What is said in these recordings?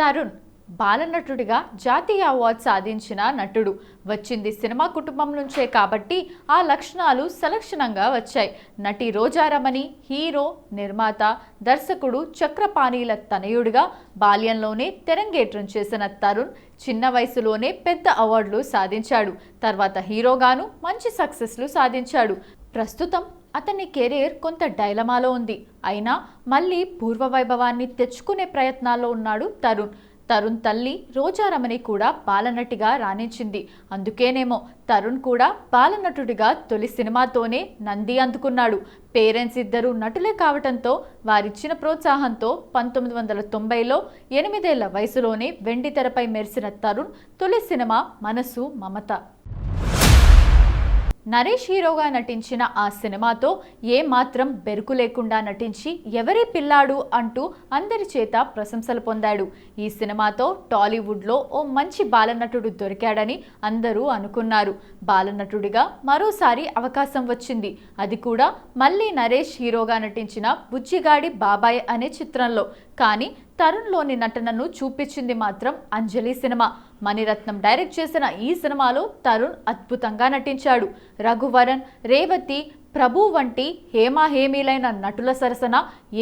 తరుణ్ బాలనటుడిగా జాతీయ అవార్డు సాధించిన నటుడు. వచ్చింది సినిమా కుటుంబం నుంచే కాబట్టి ఆ లక్షణాలు సలక్షణంగా వచ్చాయి. నటి రోజారమణి హీరో, నిర్మాత, దర్శకుడు చక్రపాణిల తనయుడిగా బాల్యంలోనే తెరంగేట్రం చేసిన తరుణ్ చిన్న వయసులోనే పెద్ద అవార్డులు సాధించాడు. తర్వాత హీరోగాను మంచి సక్సెస్లు సాధించాడు. ప్రస్తుతం అతని కెరీర్ కొంత డైలమాలో ఉంది. అయినా మళ్ళీ పూర్వ వైభవాన్ని తెచ్చుకునే ప్రయత్నాల్లో ఉన్నాడు తరుణ్ తల్లి రోజారమణి కూడా బాలనటిగా రాణించింది. అందుకేనేమో తరుణ్ కూడా బాలనటుడిగా తొలి సినిమాతోనే నంది అందుకున్నాడు. పేరెంట్స్ ఇద్దరు నటులే కావటంతో వారిచ్చిన ప్రోత్సాహంతో 1990లో 8 ఏళ్ల వయసులోనే వెండి తెరపై మెరిసిన తరుణ్ తొలి సినిమా మనసు మమత. నరేష్ హీరోగా నటించిన ఆ సినిమాతో ఏమాత్రం బెరుకు లేకుండా నటించి ఎవరి పిల్లాడు అంటూ అందరి చేత ప్రశంసలు పొందాడు. ఈ సినిమాతో టాలీవుడ్లో ఓ మంచి బాలనటుడు దొరికాడని అందరూ అనుకున్నారు. బాలనటుడిగా మరోసారి అవకాశం వచ్చింది. అది కూడా మళ్ళీ నరేష్ హీరోగా నటించిన బుజ్జిగాడి బాబాయ్ అనే చిత్రంలో. కానీ తరుణ్లోని నటనను చూపించింది మాత్రం అంజలి సినిమా. మణిరత్నం డైరెక్ట్ చేసిన ఈ సినిమాలో తరుణ్ అద్భుతంగా నటించాడు. రఘువరన్, రేవతి, ప్రభు వంటి హేమీలైన నటుల సరసన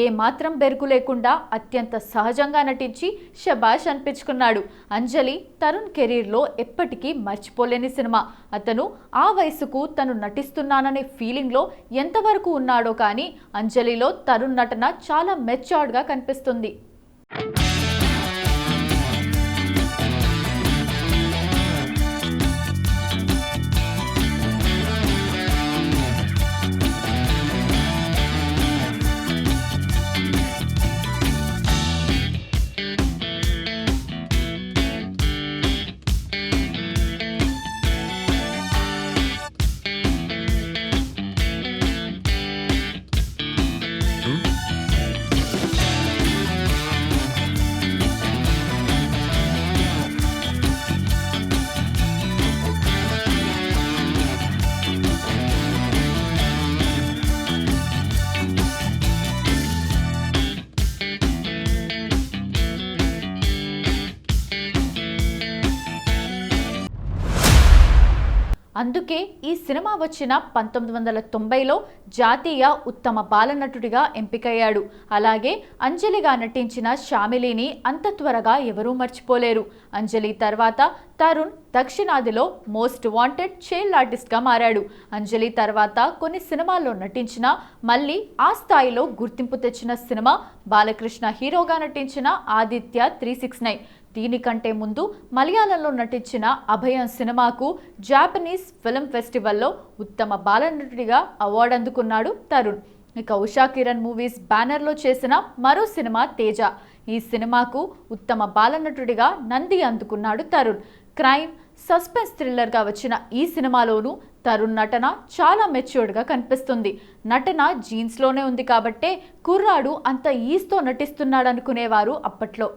ఏమాత్రం బెరుకు లేకుండా అత్యంత సహజంగా నటించి శబాష్ అనిపించుకున్నాడు. అంజలి తరుణ్ కెరీర్లో ఎప్పటికీ మర్చిపోలేని సినిమా. అతను ఆ వయసుకు తను నటిస్తున్నాననే ఫీలింగ్లో ఎంతవరకు ఉన్నాడో కానీ అంజలిలో తరుణ్ నటన చాలా మెచ్యూర్డ్గా కనిపిస్తుంది. అందుకే ఈ సినిమా వచ్చిన 1990లో జాతీయ ఉత్తమ బాలనటుడిగా ఎంపికయ్యాడు. అలాగే అంజలిగా నటించిన శ్యామిలిని అంత త్వరగా ఎవరూ మర్చిపోలేరు. అంజలి తర్వాత తరుణ్ దక్షిణాదిలో మోస్ట్ వాంటెడ్ చైల్డ్ ఆర్టిస్ట్గా మారాడు. అంజలి తర్వాత కొన్ని సినిమాల్లో నటించినా మళ్ళీ ఆ స్థాయిలో గుర్తింపు తెచ్చిన సినిమా బాలకృష్ణ హీరోగా నటించిన ఆదిత్య 369. దీనికంటే ముందు మలయాళంలో నటించిన అభయం సినిమాకు జాపనీస్ ఫిల్మ్ ఫెస్టివల్లో ఉత్తమ బాలనటుడిగా అవార్డు అందుకున్నాడు తరుణ్. ఇక ఉషా కిరణ్ మూవీస్ బ్యానర్లో చేసిన మరో సినిమా తేజ. ఈ సినిమాకు ఉత్తమ బాలనటుడిగా నంది అందుకున్నాడు తరుణ్. క్రైమ్, సస్పెన్స్ థ్రిల్లర్గా వచ్చిన ఈ సినిమాలోనూ తరుణ్ నటన చాలా మెచ్యూర్డ్గా కనిపిస్తుంది. నటన జీన్స్లోనే ఉంది కాబట్టే కుర్రాడు అంత ఈస్తో నటిస్తున్నాడు అనుకునేవారు అప్పట్లో.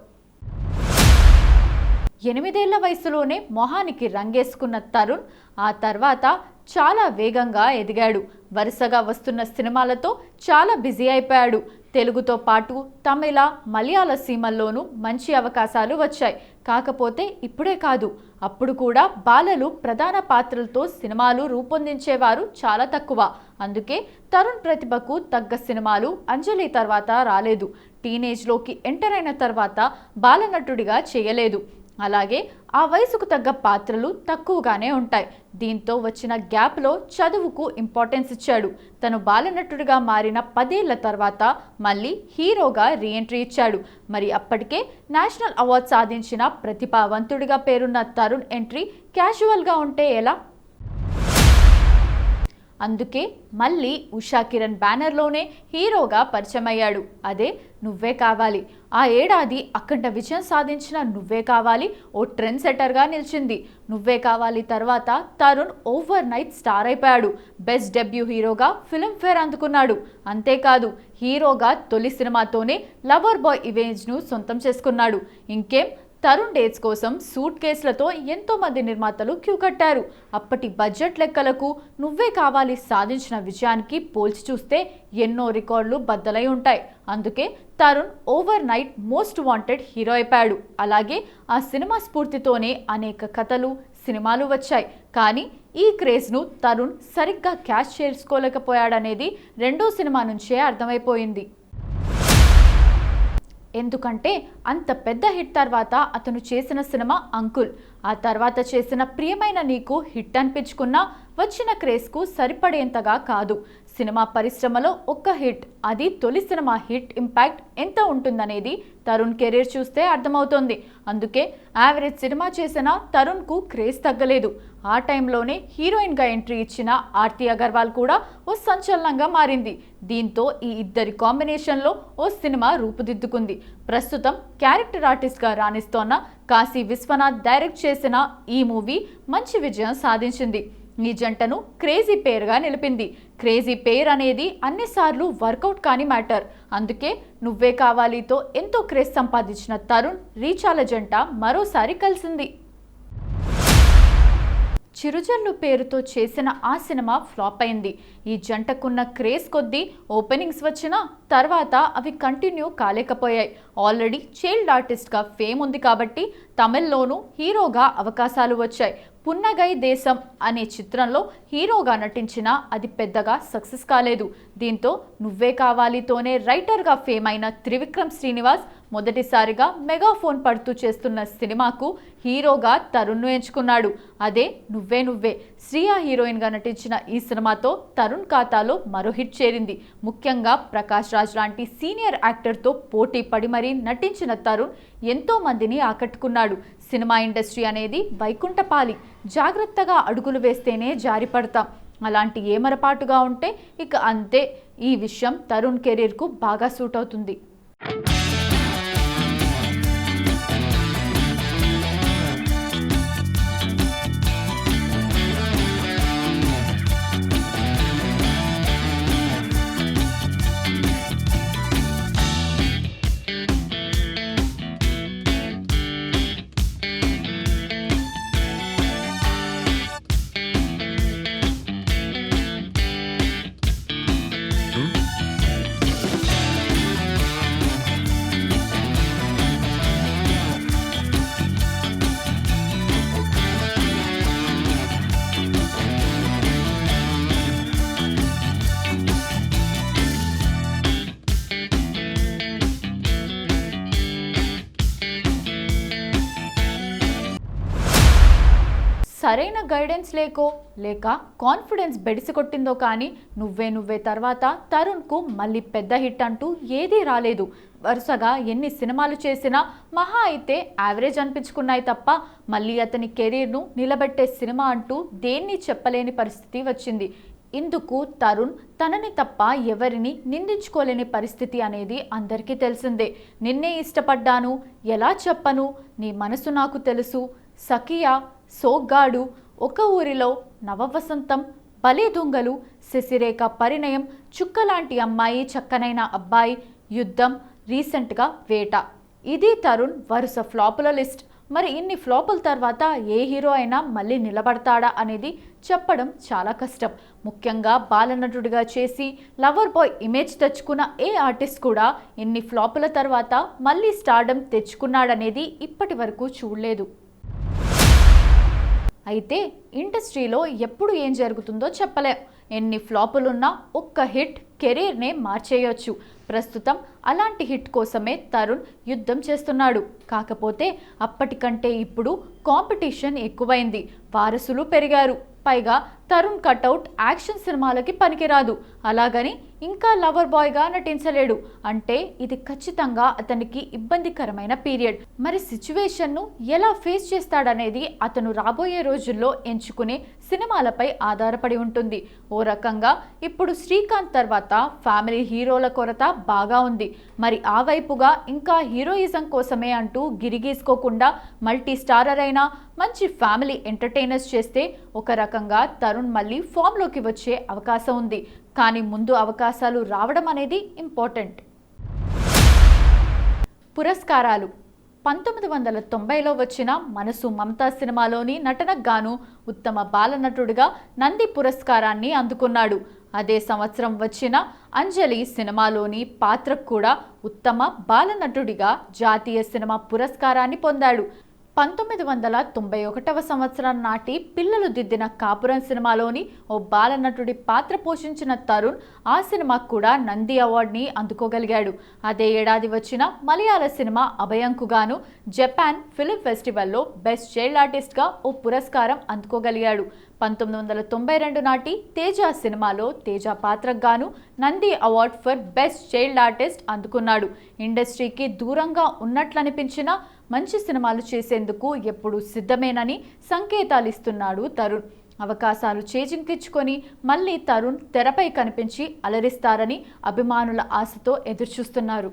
8 ఏళ్ల వయసులోనే మొహానికి రంగేసుకున్న తరుణ్ ఆ తర్వాత చాలా వేగంగా ఎదిగాడు. వరుసగా వస్తున్న సినిమాలతో చాలా బిజీ అయిపోయాడు. తెలుగుతో పాటు తమిళ, మలయాళ సీమల్లోనూ మంచి అవకాశాలు వచ్చాయి. కాకపోతే ఇప్పుడే కాదు, అప్పుడు కూడా బాలలు ప్రధాన పాత్రలతో సినిమాలు రూపొందించేవారు చాలా తక్కువ. అందుకే తరుణ్ ప్రతిభకు తగ్గ సినిమాలు అంజలి తర్వాత రాలేదు. టీనేజ్లోకి ఎంటర్ అయిన తర్వాత బాలనటుడిగా చేయలేదు. అలాగే ఆ వయసుకు తగ్గ పాత్రలు తక్కువగానే ఉంటాయి. దీంతో వచ్చిన గ్యాప్లో చదువుకు ఇంపార్టెన్స్ ఇచ్చాడు. తను బాలనటుడిగా మారిన 10 ఏళ్ల తర్వాత మళ్ళీ హీరోగా రీఎంట్రీ ఇచ్చాడు. మరి అప్పటికే నేషనల్ అవార్డు సాధించిన ప్రతిభావంతుడిగా పేరున్న తరుణ్ ఎంట్రీ క్యాజువల్గా ఉంటే ఎలా? అందుకే మళ్ళీ ఉషా కిరణ్ బ్యానర్లోనే హీరోగా పరిచయం అయ్యాడు. అదే నువ్వే కావాలి. ఆ ఏడాది అఖండ విజయం సాధించిన నువ్వే కావాలి ఓ ట్రెండ్ సెట్టర్గా నిలిచింది. నువ్వే కావాలి తర్వాత తరుణ్ ఓవర్ నైట్ స్టార్ అయిపోయాడు. బెస్ట్ డెబ్యూ హీరోగా ఫిల్మ్ఫేర్ అందుకున్నాడు. అంతేకాదు హీరోగా తొలి సినిమాతోనే లవర్ బాయ్ ఇమేజ్ను సొంతం చేసుకున్నాడు. ఇంకేం తరుణ్ డేట్స్ కోసం సూట్ కేసులతో ఎంతో మంది నిర్మాతలు క్యూ కట్టారు. అప్పటి బడ్జెట్ లెక్కలకు నువ్వే కావాలి సాధించిన విజయానికి పోల్చి చూస్తే ఎన్నో రికార్డులు బద్దలై ఉంటాయి. అందుకే Tarun over night most wanted hero అయిపోయాడు. అలాగే ఆ సినిమా స్ఫూర్తితోనే అనేక కథలు, సినిమాలు వచ్చాయి. కానీ ఈ క్రేజ్ను తరుణ్ సరిగ్గా క్యాచ్ చేసుకోలేకపోయాడనేది రెండో సినిమా నుంచే అర్థమైపోయింది. ఎందుకంటే అంత పెద్ద హిట్ తర్వాత అతను చేసిన సినిమా అంకుల్, ఆ తర్వాత చేసిన ప్రియమైన నీకు హిట్ అనిపించుకున్నా వచ్చిన క్రేజ్కు సరిపడేంతగా కాదు. సినిమా పరిశ్రమలో ఒక్క హిట్, అది తొలి సినిమా హిట్ ఇంపాక్ట్ ఎంత ఉంటుందనేది తరుణ్ కెరీర్ చూస్తే అర్థమవుతోంది. అందుకే యావరేజ్ సినిమా చేసిన తరుణ్కు క్రేజ్ తగ్గలేదు. ఆ టైంలోనే హీరోయిన్గా ఎంట్రీ ఇచ్చిన ఆర్తి అగర్వాల్ కూడా ఓ సంచలనంగా మారింది. దీంతో ఈ ఇద్దరి కాంబినేషన్లో ఓ సినిమా రూపుదిద్దుకుంది. ప్రస్తుతం క్యారెక్టర్ ఆర్టిస్ట్గా రాణిస్తోన్న కాశీ విశ్వనాథ్ డైరెక్ట్ చేసిన ఈ మూవీ మంచి విజయం సాధించింది. ఈ జంటను క్రేజీ పేర్గా నిలిపింది. క్రేజీ పేర్ అనేది అన్నిసార్లు వర్కౌట్ కాని మ్యాటర్. అందుకే నువ్వే కావాలితో ఎంతో క్రేజ్ సంపాదించిన తరుణ్, రీచాల జంట మరోసారి కలిసింది. చిరుజల్లు పేరుతో చేసిన ఆ సినిమా ఫ్లాప్ అయింది. ఈ జంటకున్న క్రేజ్ కొద్దీ ఓపెనింగ్స్ వచ్చినా తర్వాత అవి కంటిన్యూ కాలేకపోయాయి. ఆల్రెడీ చైల్డ్ ఆర్టిస్ట్గా ఫేమ్ ఉంది కాబట్టి తమిళ్లోనూ హీరోగా అవకాశాలు వచ్చాయి. పున్నగై దేశం అనే చిత్రంలో హీరోగా నటించినా అది పెద్దగా సక్సెస్ కాలేదు. దీంతో నువ్వే కావాలితోనే రైటర్గా ఫేమ్ అయిన త్రివిక్రమ్ శ్రీనివాస్ మొదటిసారిగా మెగాఫోన్ పడుతూ చేస్తున్న సినిమాకు హీరోగా తరుణ్ను ఎంచుకున్నాడు. అదే నువ్వే నువ్వే. శ్రియా హీరోయిన్గా నటించిన ఈ సినిమాతో తరుణ్ ఖాతాలో మరో హిట్ చేరింది. ముఖ్యంగా ప్రకాష్ రాజ్ లాంటి సీనియర్ యాక్టర్తో పోటీ పడి మరీ నటించిన తరుణ్ ఎంతో మందిని ఆకట్టుకున్నాడు. సినిమా ఇండస్ట్రీ అనేది వైకుంఠపాలి, జాగ్రత్తగా అడుగులు వేస్తేనే జారిపడతాం. అలాంటి ఏమరపాటుగా ఉంటే ఇక అంతే. ఈ విషయం తరుణ్ కెరీర్కు బాగా సూట్ అవుతుంది. సరైన గైడెన్స్ లేక కాన్ఫిడెన్స్ బెడిసికొట్టిందో కానీ నువ్వే నువ్వే తర్వాత తరుణ్కు మళ్ళీ పెద్ద హిట్ అంటూ ఏదీ రాలేదు. వరుసగా ఎన్ని సినిమాలు చేసినా మహా అయితే యావరేజ్ అనిపించుకున్నాయి తప్ప మళ్ళీ అతని కెరీర్ను నిలబెట్టే సినిమా అంటూ దేన్ని చెప్పలేని పరిస్థితి వచ్చింది. ఇందుకు తరుణ్ తనని తప్ప ఎవరిని నిందించుకోలేని పరిస్థితి అనేది అందరికీ తెలిసిందే. నిన్నే ఇష్టపడ్డాను, ఎలా చెప్పను, నీ మనసు నాకు తెలుసు, సఖియా, సోగ్గాడు, ఒక ఊరిలో, నవవసంతం, భలే దొంగలు, శశిరేఖ పరిణయం, చుక్కలాంటి అమ్మాయి, చక్కనైన అబ్బాయి, యుద్ధం, రీసెంట్గా వేట. ఇది తరుణ్ వరుస ఫ్లాపుల లిస్ట్. మరి ఇన్ని ఫ్లాపుల తర్వాత ఏ హీరో అయినా మళ్ళీ నిలబడతాడా అనేది చెప్పడం చాలా కష్టం. ముఖ్యంగా బాలనటుడిగా చేసి లవర్ బాయ్ ఇమేజ్ తెచ్చుకున్న ఏ ఆర్టిస్ట్ కూడా ఇన్ని ఫ్లాపుల తర్వాత మళ్ళీ స్టార్డమ్ తెచ్చుకున్నాడనేది ఇప్పటి వరకు చూడలేదు. అయితే ఇండస్ట్రీలో ఎప్పుడు ఏం జరుగుతుందో చెప్పలేం. ఎన్ని ఫ్లాపులున్నా ఒక్క హిట్ కెరీర్నే మార్చేయొచ్చు. ప్రస్తుతం అలాంటి హిట్ కోసమే తరుణ్ యుద్ధం చేస్తున్నాడు. కాకపోతే అప్పటికంటే ఇప్పుడు కాంపిటీషన్ ఎక్కువైంది, వారసులు పెరిగారు. పైగా తరుణ్ కటౌట్ యాక్షన్ సినిమాలకి పనికిరాదు. అలాగని ఇంకా లవర్ బాయ్గా నటించలేడు. అంటే ఇది ఖచ్చితంగా అతనికి ఇబ్బందికరమైన పీరియడ్. మరి సిచ్యువేషన్ను ఎలా ఫేస్ చేస్తాడనేది అతను రాబోయే రోజుల్లో ఎంచుకునే సినిమాలపై ఆధారపడి ఉంటుంది. ఓ రకంగా ఇప్పుడు శ్రీకాంత్ తర్వాత ఫ్యామిలీ హీరోల కొరత బాగా ఉంది. మరి ఆ వైపుగా ఇంకా హీరోయిజం కోసమే అంటూ గిరిగీసుకోకుండా మల్టీ స్టారర్ అయినా మంచి ఫ్యామిలీ ఎంటర్టైనర్స్ చేస్తే ఒక రకంగా తరుణ్ మళ్ళీ ఫామ్లోకి వచ్చే అవకాశం ఉంది. కానీ ముందు అవకాశాలు రావడం అనేది ఇంపార్టెంట్. పురస్కారాలు. 1990లో వచ్చిన మనసు మమతా సినిమాలోని నటనకు గాను ఉత్తమ బాలనటుడిగా నంది పురస్కారాన్ని అందుకున్నాడు. అదే సంవత్సరం వచ్చిన అంజలి సినిమాలోని పాత్రకు కూడా ఉత్తమ బాలనటుడిగా జాతీయ సినిమా పురస్కారాన్ని పొందాడు. 1991వ సంవత్సరం నాటి పిల్లలు దిద్దిన కాపురం సినిమాలోని ఓ బాలనటుడి పాత్ర పోషించిన తరుణ్ ఆ సినిమాకు కూడా నంది అవార్డుని అందుకోగలిగాడు. అదే ఏడాది వచ్చిన మలయాళ సినిమా అభయంకు గాను జపాన్ ఫిల్మ్ ఫెస్టివల్లో బెస్ట్ చైల్డ్ ఆర్టిస్ట్గా ఓ పురస్కారం అందుకోగలిగాడు. 1992 నాటి తేజ సినిమాలో తేజ పాత్రకు గాను Nandi award for best child artist అందుకున్నాడు. ఇండస్ట్రీకి దూరంగా ఉన్నట్లనిపించిన మంచి సినిమాలు చేసేందుకు ఎప్పుడూ సిద్ధమేనని సంకేతాలు ఇస్తున్నాడు తరుణ్. అవకాశాలు చేజింకించుకొని మళ్ళీ తరుణ్ తెరపై కనిపించి అలరిస్తారని అభిమానుల ఆశతో ఎదురుచూస్తున్నారు.